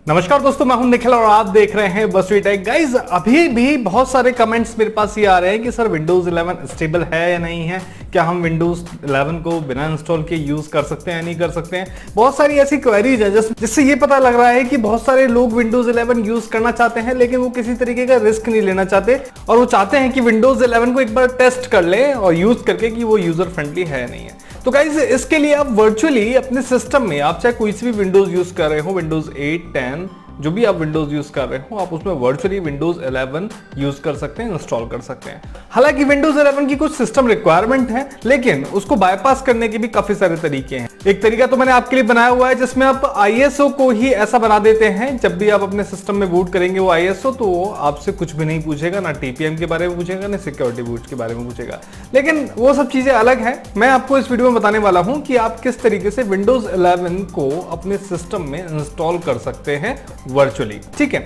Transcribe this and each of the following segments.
नमस्कार दोस्तों, मैं हूं निखिल और आप देख रहे हैं बसवी टेक। गाइस, अभी भी बहुत सारे कमेंट्स मेरे पास ये आ रहे हैं कि सर विंडोज 11 स्टेबल है या नहीं है, क्या हम विंडोज 11 को बिना इंस्टॉल के यूज कर सकते हैं या नहीं कर सकते हैं। बहुत सारी ऐसी क्वेरीज है जिससे ये पता लग रहा है कि बहुत सारे लोग विंडोज 11 यूज करना चाहते हैं, लेकिन वो किसी तरीके का रिस्क नहीं लेना चाहते और वो चाहते हैं कि विंडोज 11 को एक बार टेस्ट कर ले और यूज करके कि वो यूजर फ्रेंडली है या नहीं है। तो गाइज, इसके लिए आप वर्चुअली अपने सिस्टम में, आप चाहे कोई सी भी विंडोज यूज कर रहे हो, विंडोज 8, 10 जो भी आप विंडोज यूज कर रहे हो, आप उसमें वर्चुअली विंडोज 11 यूज कर सकते हैं, इंस्टॉल कर सकते हैं। हालांकि विंडोज 11 की कुछ सिस्टम रिक्वायरमेंट है, लेकिन उसको बाईपास करने के भी काफी सारे तरीके हैं। एक तरीका तो मैंने आपके लिए बनाया हुआ है जिसमें आप आईएसओ को ही ऐसा बना देते हैं, जब भी आप अपने सिस्टम में बूट करेंगे वो आईएसओ, तो वो आपसे कुछ भी नहीं पूछेगा, ना टीपीएम के बारे में पूछेगा, ना सिक्योरिटी बूट के बारे में पूछेगा। लेकिन वो सब चीजें अलग है। मैं आपको इस वीडियो में बताने वाला हूं कि आप किस तरीके से विंडोज 11 को अपने सिस्टम में इंस्टॉल कर सकते हैं वर्चुअली। ठीक है,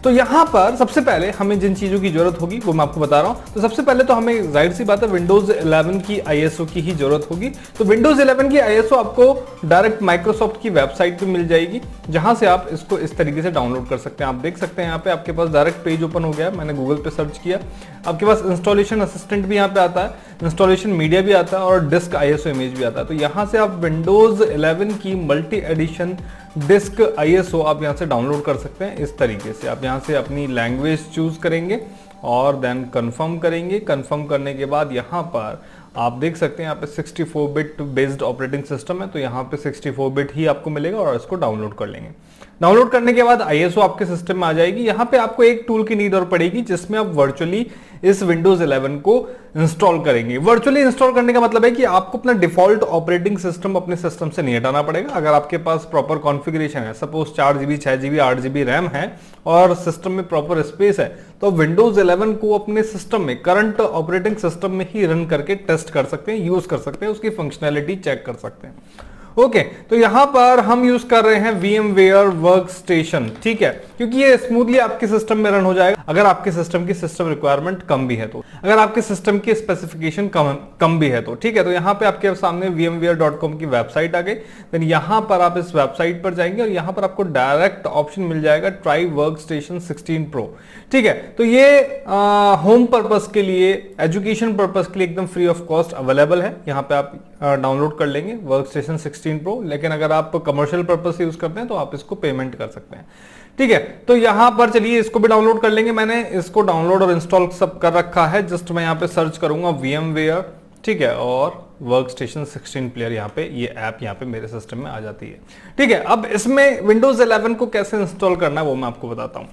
तो यहां पर सबसे पहले हमें जिन चीजों की जरूरत होगी वो मैं आपको बता रहा हूं। तो सबसे पहले तो हमें जाहिर सी बात है विंडोज 11 की आईएसओ की ही जरूरत होगी। तो विंडोज 11 की आईएसओ आपको डायरेक्ट माइक्रोसॉफ्ट की वेबसाइट पे मिल जाएगी, जहां से आप इसको इस तरीके से डाउनलोड कर सकते हैं। आप देख सकते हैं यहाँ पे आपके पास डायरेक्ट पेज ओपन हो गया है। मैंने गूगल पे सर्च किया, आपके पास इंस्टॉलेशन असिस्टेंट भी यहाँ पे आता है, इंस्टॉलेशन मीडिया भी आता है और डिस्क आईएसओ इमेज भी आता है। तो यहाँ से आप विंडोज 11 की मल्टी एडिशन डिस्क आईएसओ आप यहाँ से डाउनलोड कर सकते हैं। इस तरीके से आप यहाँ से अपनी लैंग्वेज चूज करेंगे और देन कंफर्म करेंगे। कंफर्म करने के बाद यहाँ पर आप देख सकते हैं यहाँ पे 64 बिट बेस्ड ऑपरेटिंग सिस्टम है, तो यहाँ पे 64 बिट ही आपको मिलेगा और इसको डाउनलोड कर लेंगे। डाउनलोड करने के बाद आईएसओ आपके सिस्टम में आ जाएगी। यहाँ पे आपको एक टूल की नीड और पड़ेगी जिसमें आप वर्चुअली इस विंडोज 11 को इंस्टॉल करेंगे। वर्चुअली इंस्टॉल करने का मतलब है कि आपको अपना डिफॉल्ट ऑपरेटिंग सिस्टम अपने सिस्टम से नहीं हटाना पड़ेगा। अगर आपके पास प्रॉपर कॉन्फ़िगरेशन है, suppose 4GB, 6GB, 8GB RAM है और सिस्टम में प्रॉपर स्पेस है, तो विंडोज 11 को अपने सिस्टम में, करंट ऑपरेटिंग सिस्टम में ही रन करके टेस्ट कर सकते हैं, यूज कर सकते हैं, उसकी फंक्शनैलिटी चेक कर सकते हैं। ओके, तो यहां पर हम यूज कर रहे हैं VMware वर्कस्टेशन। ठीक है, क्योंकि ये स्मूथली आपके सिस्टम में रन हो जाएगा अगर आपके सिस्टम की सिस्टम रिक्वायरमेंट कम भी है तो, अगर आपके सिस्टम की स्पेसिफिकेशन कम भी है तो। ठीक है, तो यहां पे आपके सामने vmware.com की वेबसाइट आ गई। देन यहां पर आप इस वेबसाइट पर जाएंगे और यहां पर आपको डायरेक्ट ऑप्शन मिल जाएगा ट्राई वर्कस्टेशन 16 प्रो। ठीक है, तो ये होम पर्पस के लिए, एजुकेशन पर्पस के लिए एकदम फ्री ऑफ कॉस्ट अवेलेबल है। यहाँ पे आप डाउनलोड कर लेंगे वर्कस्टेशन 16 प्रो। लेकिन अगर आप कमर्शियल पर्पस से यूज करते हैं तो आप इसको पेमेंट कर सकते हैं। ठीक है, तो यहां पर चलिए इसको भी डाउनलोड कर लेंगे। मैंने इसको डाउनलोड और इंस्टॉल सब कर रखा है। जस्ट मैं यहाँ पे सर्च करूंगा VMware, ठीक है, और वर्कस्टेशन 16 प्लेयर, यहाँ पे ये ऐप यहाँ पे मेरे सिस्टम में आ जाती है। ठीक है, अब इसमें विंडोज 11 को कैसे इंस्टॉल करना है वो मैं आपको बताता हूँ।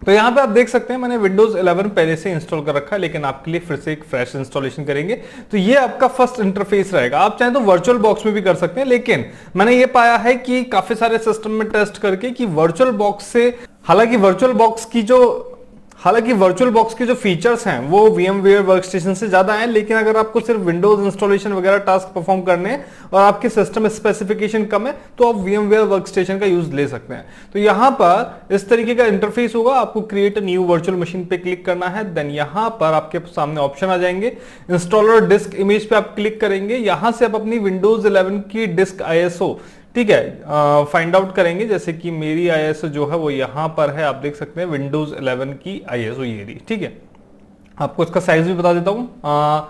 तो यहाँ पे आप देख सकते हैं मैंने विंडोज 11 पहले से इंस्टॉल कर रखा है, लेकिन आपके लिए फिर से एक फ्रेश इंस्टॉलेशन करेंगे। तो ये आपका फर्स्ट इंटरफेस रहेगा। आप चाहें तो वर्चुअल बॉक्स में भी कर सकते हैं, लेकिन मैंने ये पाया है कि काफी सारे सिस्टम में टेस्ट करके कि वर्चुअल बॉक्स से, हालांकि वर्चुअल बॉक्स की जो फीचर्स हैं वो VMware वर्कस्टेशन से ज्यादा हैं, लेकिन अगर आपको सिर्फ विंडोज इंस्टॉलेशन वगैरह टास्क परफॉर्म करने हैं और आपके सिस्टम स्पेसिफिकेशन कम है तो आप VMware वर्कस्टेशन का यूज ले सकते हैं। तो यहां पर इस तरीके का इंटरफेस होगा। आपको create a new virtual machine पे क्लिक करना है। देन यहां पर आपके सामने ऑप्शन आ जाएंगे, इंस्टॉलर डिस्क इमेज पे आप क्लिक करेंगे। यहां से आप अपनी विंडोज 11 की डिस्क आईएसओ, ठीक है, फाइंड आउट करेंगे। जैसे कि मेरी आईएसओ जो है वो यहां पर है, आप देख सकते हैं विंडोज 11 की आईएसओ ये रही। ठीक है, आपको इसका साइज भी बता देता हूं,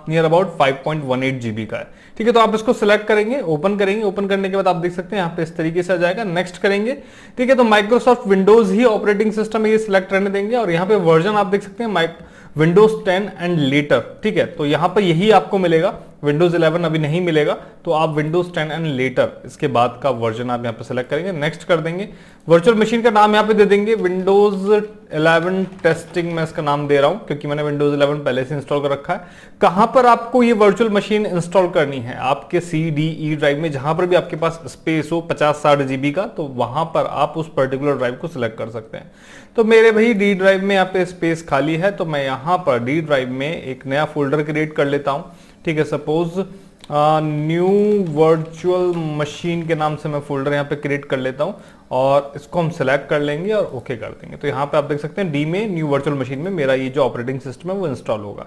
नियर अबाउट 5.18 GB का है। ठीक है, तो आप इसको सिलेक्ट करेंगे, ओपन करेंगे। ओपन करने के बाद आप देख सकते हैं यहाँ पे इस तरीके से आ जाएगा। नेक्स्ट करेंगे। ठीक है, तो माइक्रोसॉफ्ट विंडोज ही ऑपरेटिंग सिस्टम ये सिलेक्ट रहने देंगे और यहाँ पे वर्जन आप देख सकते हैं विंडोज 10 एंड लेटर। ठीक है, तो यहाँ पर यही आपको मिलेगा, विंडोज 11 अभी नहीं मिलेगा, तो आप विंडोज 10 एंड लेटर इसके बाद का वर्जन आप यहाँ पे सेलेक्ट करेंगे। नेक्स्ट कर देंगे। वर्चुअल मशीन का नाम यहाँ पे दे देंगे विंडोज 11 टेस्टिंग। मैं इसका नाम दे रहा हूं क्योंकि मैंने विंडोज 11 पहले से इंस्टॉल कर रखा है। कहां पर आपको ये वर्चुअल मशीन इंस्टॉल करनी है? आपके CDE ड्राइव में, जहां पर भी आपके पास स्पेस हो 50-60 GB का, तो वहां पर आप उस पर्टिकुलर ड्राइव को सिलेक्ट कर सकते हैं। तो मेरे भाई D ड्राइव में यहाँ पे स्पेस खाली है, तो मैं यहाँ पर D ड्राइव में एक नया फोल्डर क्रिएट कर लेता हूं। ठीक है, सपोज न्यू वर्चुअल मशीन के नाम से मैं फोल्डर यहाँ पे क्रिएट कर लेता हूँ और इसको हम सिलेक्ट कर लेंगे और ओके कर देंगे। तो यहाँ पे आप देख सकते हैं डी में न्यू वर्चुअल मशीन में मेरा ये जो ऑपरेटिंग सिस्टम है वो इंस्टॉल होगा।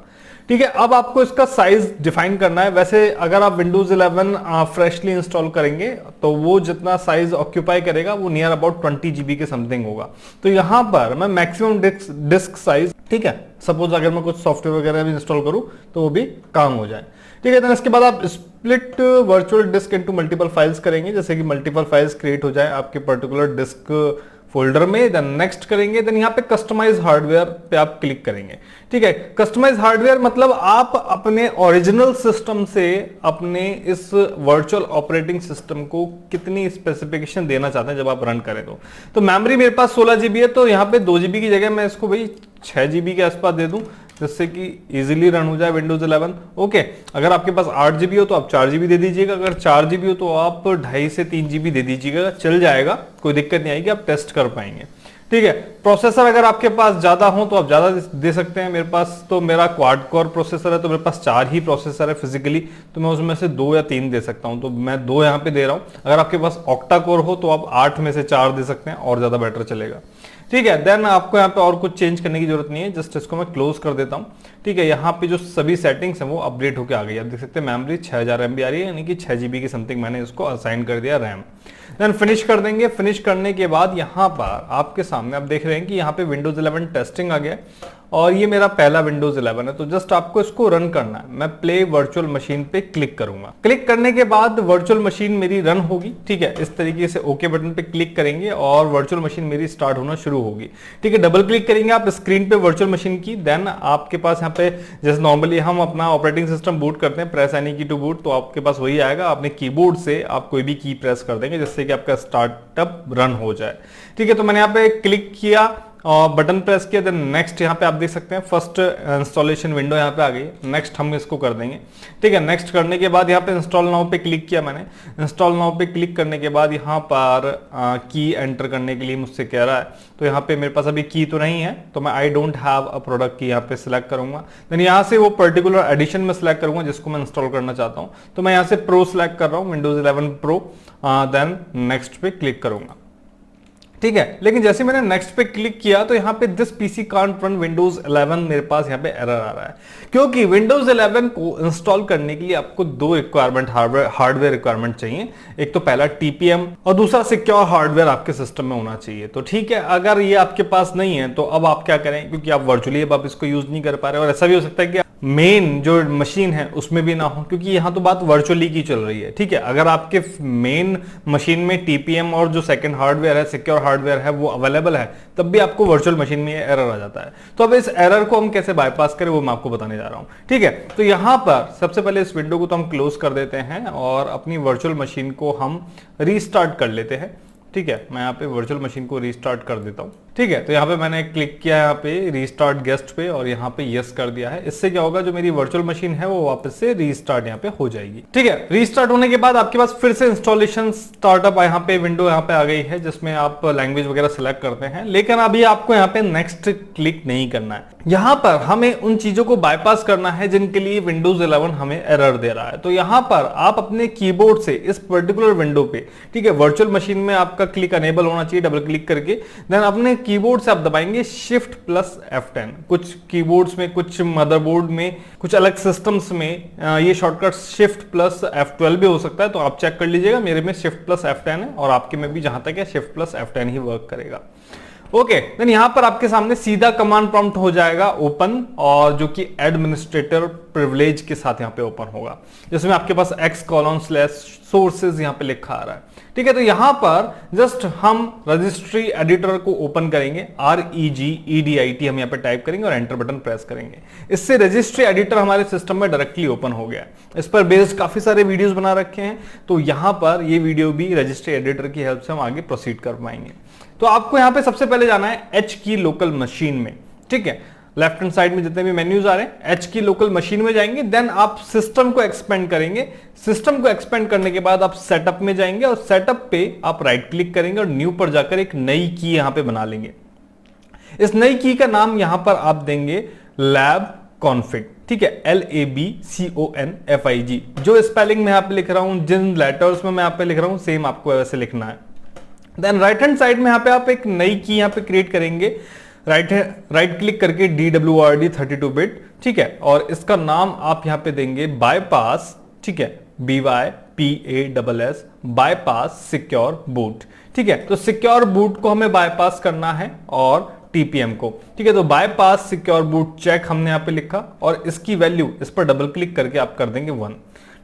ठीक है, अब आपको इसका साइज डिफाइन करना है। वैसे अगर आप विंडोज 11 फ्रेशली इंस्टॉल करेंगे तो वो जितना साइज ऑक्यूपाई करेगा वो नियर अबाउट 20 GB के समथिंग होगा। तो यहाँ पर मैं मैक्सिमम डिस्क साइज, ठीक है, सपोज अगर मैं कुछ सॉफ्टवेयर वगैरह भी इंस्टॉल करूं तो वो भी काम हो जाए। ठीक है, तो इसके बाद आप split virtual disc into multiple files करेंगे, जैसे कि मल्टीपल फाइल्स क्रिएट हो जाए आपके पर्टिकुलर डिस्क फोल्डर में। देन नेक्स्ट करेंगे, देन यहाँ पे कस्टमाइज हार्डवेयर पे आप क्लिक करेंगे। ठीक है, कस्टमाइज हार्डवेयर मतलब आप अपने ओरिजिनल सिस्टम से अपने इस वर्चुअल ऑपरेटिंग सिस्टम को कितनी स्पेसिफिकेशन देना चाहते हैं जब आप रन करें। तो मेमोरी मेरे पास 16 GB है, तो यहाँ पे 2 GB की जगह मैं इसको भाई 6 GB के आसपास दे दूं, जिससे कि इजीली रन हो जाए विंडोज 11। ओके, अगर आपके पास 8 GB हो तो आप 4 GB दे दीजिएगा, अगर 4 GB हो तो आप 2.5 से 3 GB दे दीजिएगा, चल जाएगा, कोई दिक्कत नहीं आएगी, आप टेस्ट कर पाएंगे। ठीक है, प्रोसेसर अगर आपके पास ज्यादा हो तो आप ज्यादा दे सकते हैं। मेरे पास तो मेरा क्वाड कोर प्रोसेसर है, तो मेरे पास 4 ही प्रोसेसर है फिजिकली, तो मैं उसमें से 2 या 3 दे सकता हूं, तो मैं 2 यहाँ पे दे रहा हूं। अगर आपके पास ऑक्टा कोर हो तो आप 8 में से 4 दे सकते हैं और ज्यादा बेटर चलेगा। ठीक है, देन आपको यहाँ पे और कुछ चेंज करने की जरूरत नहीं है, जस्ट इसको मैं क्लोज कर देता हूँ। ठीक है, यहाँ पे जो सभी सेटिंग्स हैं वो अपडेट होकर आ गई। आप देख सकते हैं मेमोरी 6000 MB आ रही है, यानी कि 6 GB की समथिंग मैंने इसको असाइन कर दिया रैम। देन फिनिश कर देंगे। फिनिश करने के बाद यहाँ पर आपके सामने आप देख रहे हैं कि यहाँ पे विंडोज 11 टेस्टिंग आ गया और ये मेरा पहला विंडोज 11 है। तो जस्ट आपको इसको रन करना है। मैं प्ले वर्चुअल मशीन पे क्लिक करूंगा। क्लिक करने के बाद वर्चुअल मशीन मेरी रन होगी। ठीक है, इस तरीके से ओके बटन पे क्लिक करेंगे और वर्चुअल मशीन मेरी स्टार्ट होना शुरू होगी। ठीक है, डबल क्लिक करेंगे आप स्क्रीन पे वर्चुअल मशीन की। देन आपके पास यहाँ पे जैसे नॉर्मली हम अपना ऑपरेटिंग सिस्टम बूट करते हैं, प्रेस एनी की टू बूट, तो आपके पास वही आएगा। अपने कीबोर्ड से आप कोई भी की प्रेस कर देंगे जिससे कि आपका स्टार्टअप रन हो जाए। ठीक है, तो मैंने यहाँ पे क्लिक किया और बटन प्रेस किया। देन नेक्स्ट यहाँ पे आप देख सकते हैं फर्स्ट इंस्टॉलेशन विंडो यहाँ पे आ गई। नेक्स्ट हम इसको कर देंगे। ठीक है, नेक्स्ट करने के बाद यहाँ पे इंस्टॉल नाउ पे क्लिक किया मैंने। इंस्टॉल नाउ पे क्लिक करने के बाद यहाँ पर की एंटर करने के लिए मुझसे कह रहा है, तो यहाँ पे मेरे पास अभी की तो नहीं है, तो मैं I don't have a product की यहाँ पे सिलेक्ट करूंगा। देन यहाँ से वो पर्टिकुलर एडिशन में सिलेक्ट करूंगा जिसको मैं इंस्टॉल करना चाहता हूँ। तो मैं यहाँ से प्रो सिलेक्ट कर रहा हूँ, विंडोज 11 प्रो। देन नेक्स्ट पे क्लिक करूंगा। ठीक है, लेकिन जैसे मैंने नेक्स्ट पे क्लिक किया तो यहाँ पे this PC can't run Windows 11 मेरे पास यहाँ पे एरर आ रहा है, क्योंकि विंडोज 11 को इंस्टॉल करने के लिए आपको 2 रिक्वायरमेंट हार्डवेयर रिक्वायरमेंट चाहिए। एक तो पहला टीपीएम और दूसरा सिक्योर हार्डवेयर आपके सिस्टम में होना चाहिए। तो ठीक है, अगर ये आपके पास नहीं है तो अब आप क्या करें, क्योंकि आप वर्चुअली अब आप इसको यूज नहीं कर पा रहे, और ऐसा भी हो सकता है कि मेन जो मशीन है उसमें भी ना हो, क्योंकि यहां तो बात वर्चुअली की चल रही है। ठीक है, अगर आपके मेन मशीन में टीपीएम और जो सेकंड हार्डवेयर है, सिक्योर हार्डवेयर है, वो अवेलेबल है, तब भी आपको वर्चुअल मशीन में एरर आ जाता है। तो अब इस एरर को हम कैसे बाईपास करें वो मैं आपको बताने जा रहा हूं। ठीक है, तो यहां पर सबसे पहले इस विंडो को तो हम क्लोज कर देते हैं और अपनी वर्चुअल मशीन को हम रीस्टार्ट कर लेते हैं। ठीक है, मैं यहाँ पे वर्चुअल मशीन को रीस्टार्ट कर देता हूँ। ठीक है, तो यहाँ पे मैंने क्लिक किया यहाँ पे रीस्टार्ट गेस्ट पे और यहाँ पे यस कर दिया है। इससे क्या होगा, जो मेरी वर्चुअल मशीन है वो वापस से रीस्टार्ट यहाँ पे हो जाएगी। ठीक है, रीस्टार्ट होने के बाद आपके पास फिर से इंस्टॉलेशन स्टार्टअप यहाँ पे विंडो यहाँ पे आ गई है, जिसमें आप लैंग्वेज वगैरह सिलेक्ट करते हैं। लेकिन अभी आपको यहाँ पे नेक्स्ट क्लिक नहीं करना है। यहाँ पर हमें उन चीजों को बाईपास करना है जिनके लिए विंडोज 11 हमें एरर दे रहा है। तो यहाँ पर आप अपने कीबोर्ड से इस पर्टिकुलर विंडो पे, ठीक है, वर्चुअल मशीन में आपका क्लिक अनेबल होना चाहिए डबल क्लिक करके। देन अपने कीबोर्ड से आप दबाएंगे शिफ्ट प्लस F10। कुछ कीबोर्ड्स में, कुछ मदरबोर्ड में, कुछ अलग सिस्टम्स में ये शॉर्टकट शिफ्ट प्लस F12 भी हो सकता है, तो आप चेक कर लीजिएगा। मेरे में शिफ्ट प्लस F10 है और आपके में भी जहां तक है शिफ्ट प्लस F10 ही वर्क करेगा। ओके, देन यहां पर आपके सामने सीधा कमांड प्रॉम्प्ट हो जाएगा ओपन, और जो कि एडमिनिस्ट्रेटर प्रिविलेज के साथ यहां पे ओपन होगा, जिसमें आपके पास x:/sources यहां पे लिखा आ रहा है। ठीक है, तो यहां पर जस्ट हम रजिस्ट्री एडिटर को ओपन करेंगे, REGEDIT हम यहां पे टाइप करेंगे और एंटर बटन प्रेस करेंगे। इससे रजिस्ट्री एडिटर हमारे सिस्टम में डायरेक्टली ओपन हो गया। इस पर बेस्ड काफी सारे वीडियोस बना रखे हैं, तो यहां पर ये वीडियो भी रजिस्ट्री एडिटर की हेल्प से हम आगे प्रोसीड कर पाएंगे। तो आपको यहां पे सबसे पहले जाना है H की लोकल मशीन में। ठीक है, लेफ्ट हैंड साइड में जितने भी मेन्यूज आ रहे हैं, H की लोकल मशीन में जाएंगे। देन आप सिस्टम को एक्सपेंड करेंगे। सिस्टम को एक्सपेंड करने के बाद आप सेटअप में जाएंगे और सेटअप पे आप राइट क्लिक करेंगे और न्यू पर जाकर एक नई की यहां पे बना लेंगे। इस नई की का नाम यहां पर आप देंगे लैब कॉन्फिग, ठीक है, LABCONFIG। जो स्पेलिंग में यहाँ पे लिख रहा हूं, जिन लेटर्स में मैं यहाँ पे लिख रहा हूं, सेम आपको वैसे लिखना है। देन राइट हैंड साइड में यहाँ पे आप एक नई की यहाँ पे क्रिएट करेंगे, राइट क्लिक करके DWRD 32 बिट, ठीक है, और इसका नाम आप यहाँ पे देंगे बाईपास, ठीक है, BYPASS, बाईपास सिक्योर बूट, ठीक है। तो सिक्योर बूट को हमें बाईपास करना है और TPM को, ठीक है। तो बाईपास सिक्योर बूट चेक हमने यहाँ पे लिखा और इसकी वैल्यू, इस पर डबल क्लिक करके आप कर देंगे 1,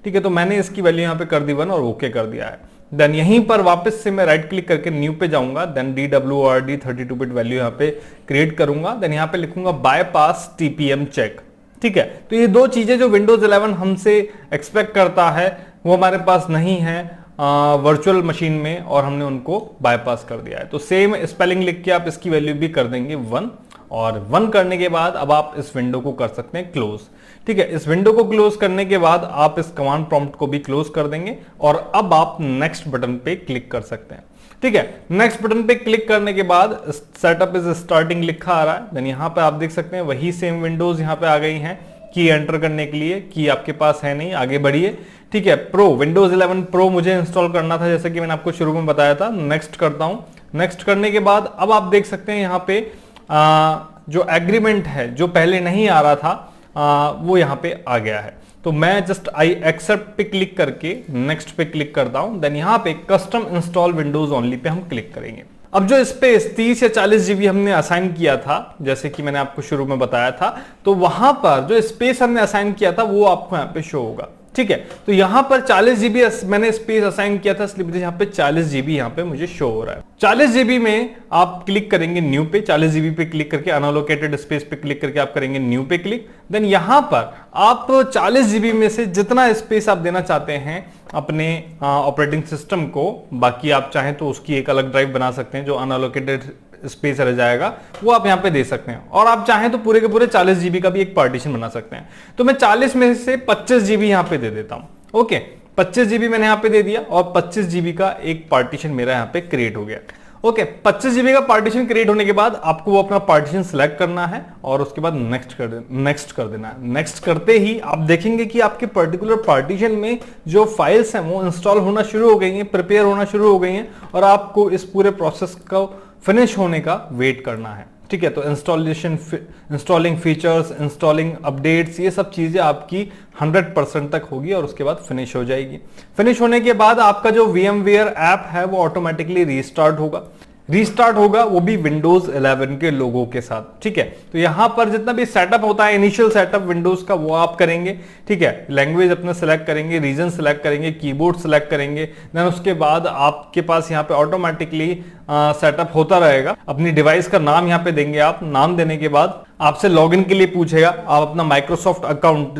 ठीक है। तो मैंने इसकी वैल्यू यहाँ पे कर दी 1 और ओके कर दिया है। देन यहीं पर वापस से मैं राइट क्लिक करके न्यू पे जाऊंगा, देन DWRD 32 बिट वैल्यू यहाँ पे क्रिएट करूंगा, देन यहाँ पे लिखूंगा बाईपास TPM चेक, ठीक है। तो ये दो चीजें जो विंडोज 11 हमसे एक्सपेक्ट करता है वो हमारे पास नहीं है वर्चुअल मशीन में, और हमने उनको बाईपास कर दिया है। तो सेम स्पेलिंग लिख के आप इसकी वैल्यू भी कर देंगे 1, और 1 करने के बाद अब आप इस विंडो को कर सकते हैं क्लोज, ठीक है। इस विंडो को क्लोज करने के बाद आप इस कमांड प्रॉम्प्ट को भी क्लोज कर देंगे और अब आप नेक्स्ट बटन पे क्लिक कर सकते हैं, ठीक है। नेक्स्ट बटन पे क्लिक करने के बाद सेटअप इज स्टार्टिंग लिखा आ रहा है। देन यहाँ पे आप देख सकते हैं वही सेम विंडोज यहाँ पे आ गई हैं की एंटर करने के लिए। की आपके पास है नहीं, आगे बढ़िए, ठीक है। प्रो, विंडोज 11 प्रो मुझे इंस्टॉल करना था, जैसे कि मैंने आपको शुरू में बताया था। नेक्स्ट करता हूं। नेक्स्ट करने के बाद अब आप देख सकते हैं यहाँ पे जो एग्रीमेंट है, जो पहले नहीं आ रहा था, वो यहाँ पे आ गया है। तो मैं जस्ट आई एक्सेप्ट पे क्लिक करके नेक्स्ट पे क्लिक करता हूं। देन यहाँ पे custom install Windows only pay हम क्लिक करेंगे। अब जो स्पेस 30 या 40 जीबी हमने असाइन किया था, जैसे कि मैंने आपको शुरू में बताया था, तो वहां पर जो स्पेस हमने असाइन किया था वो आपको यहाँ पे शो होगा, ठीक है। तो यहां पर 40 जीबी मैंने स्पेस असाइन किया था, इसलिए मुझे यहाँ पे 40 जीबी यहाँ पे मुझे शो हो रहा है। 40 जीबी में आप क्लिक करेंगे न्यू पे, 40 जीबी पे क्लिक करके अनअलोकेटेड स्पेस पे क्लिक करके आप करेंगे न्यू पे क्लिक। देन यहां पर आप 40 जीबी में से जितना स्पेस आप देना चाहते हैं अपने ऑपरेटिंग सिस्टम को, बाकी आप चाहें तो उसकी एक अलग ड्राइव बना सकते हैं, जो अनअलोकेटेड स्पेस रह जाएगा वो आप यहाँ पे दे सकते हैं, और आप चाहें तो पूरे के पूरे 40 जीबी का भी एक पार्टीशन बना सकते हैं। तो मैं 40 में से 25 जीबी यहाँ पे दे देता हूं। ओके, 25 जीबी मैंने यहाँ पे दे दिया और 25 जीबी का एक पार्टीशन मेरा यहाँ पे क्रिएट हो गया। ओके, 25 जीबी का पार्टीशन क्रिएट होने के बाद आपको वो अपना पार्टीशन सिलेक्ट करना है और उसके बाद नेक्स्ट कर देना है। नेक्स्ट करते ही आप देखेंगे कि आपके पर्टिकुलर पार्टीशन में जो फाइल्स हैं वो इंस्टॉल होना शुरू हो गई हैं, प्रिपेयर होना शुरू हो गई हैं, और आपको इस पूरे प्रोसेस को फिनिश होने का वेट करना है, ठीक है। तो इंस्टॉलिंग फीचर्स, इंस्टॉलिंग अपडेट्स, ये सब चीजें आपकी 100% तक होगी और उसके बाद फिनिश हो जाएगी। फिनिश होने के बाद आपका जो VMware ऐप है वो ऑटोमेटिकली रीस्टार्ट होगा, वो भी विंडोज 11 के लोगों के साथ, ठीक है। तो यहां पर जितना भी सेटअप होता है, इनिशियल सेटअप विंडोज का, वो आप करेंगे, ठीक है। लैंग्वेज अपना सिलेक्ट करेंगे, रीजन सिलेक्ट करेंगे, कीबोर्ड सिलेक्ट करेंगे। देन उसके बाद आपके पास यहाँ पे ऑटोमेटिकली सेटअप होता रहेगा। अपनी डिवाइस का नाम यहाँ पे देंगे आप। नाम देने के बाद आपसे लॉगिन के लिए पूछेगा, आप अपना माइक्रोसॉफ्ट अकाउंट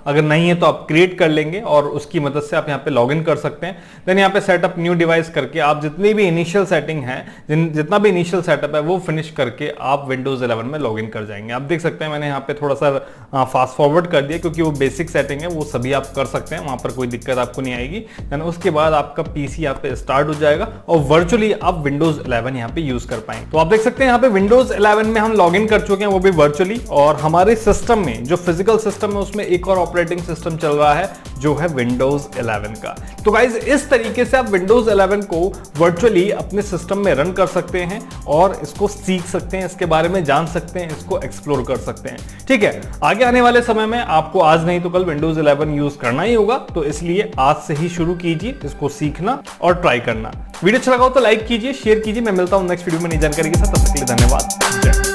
अगर नहीं है तो आप क्रिएट कर लेंगे और उसकी मदद से आप यहाँ पे लॉगिन कर सकते हैं। देन यहाँ पे सेटअप न्यू डिवाइस करके आप जितनी भी इनिशियल सेटिंग है, जितना भी इनिशियल सेटअप है वो फिनिश करके आप विंडोज 11 में लॉगिन कर जाएंगे। आप देख सकते हैं मैंने यहाँ पे थोड़ा सा फास्ट फॉरवर्ड कर दिया, क्योंकि वो बेसिक सेटिंग है, वो सभी आप कर सकते हैं, वहां पर कोई दिक्कत आपको नहीं आएगी। देन उसके बाद आपका पीसी यहाँ पे स्टार्ट हो जाएगा और वर्चुअली आप विंडोज 11 यहाँ पे यूज कर पाएंगे। तो आप देख सकते हैं यहाँ पे विंडोज 11 में हम लॉगिन कर चुके हैं, वो भी वर्चुअली, और हमारे सिस्टम में जो फिजिकल सिस्टम है उसमें एक और ऑपरेटिंग सिस्टम चल रहा है जो है विंडोज 11 का। तो गाइज इस तरीके से आप विंडोज 11 को वर्चुअली अपने सिस्टम में रन कर सकते हैं और इसको सीख सकते हैं, इसके बारे में जान सकते हैं, इसको एक्सप्लोर कर सकते हैं, ठीक है। आगे आने वाले समय में आपको आज नहीं तो कल विंडोज 11 यूज करना ही होगा, तो इसलिए आज से ही शुरू कीजिए इसको सीखना और ट्राई करना। वीडियो अच्छा लगा हो तो लाइक कीजिए, शेयर कीजिए। मैं मिलता हूं नेक्स्ट वीडियो में नई जानकारी के साथ, तब तक के लिए धन्यवाद। जय।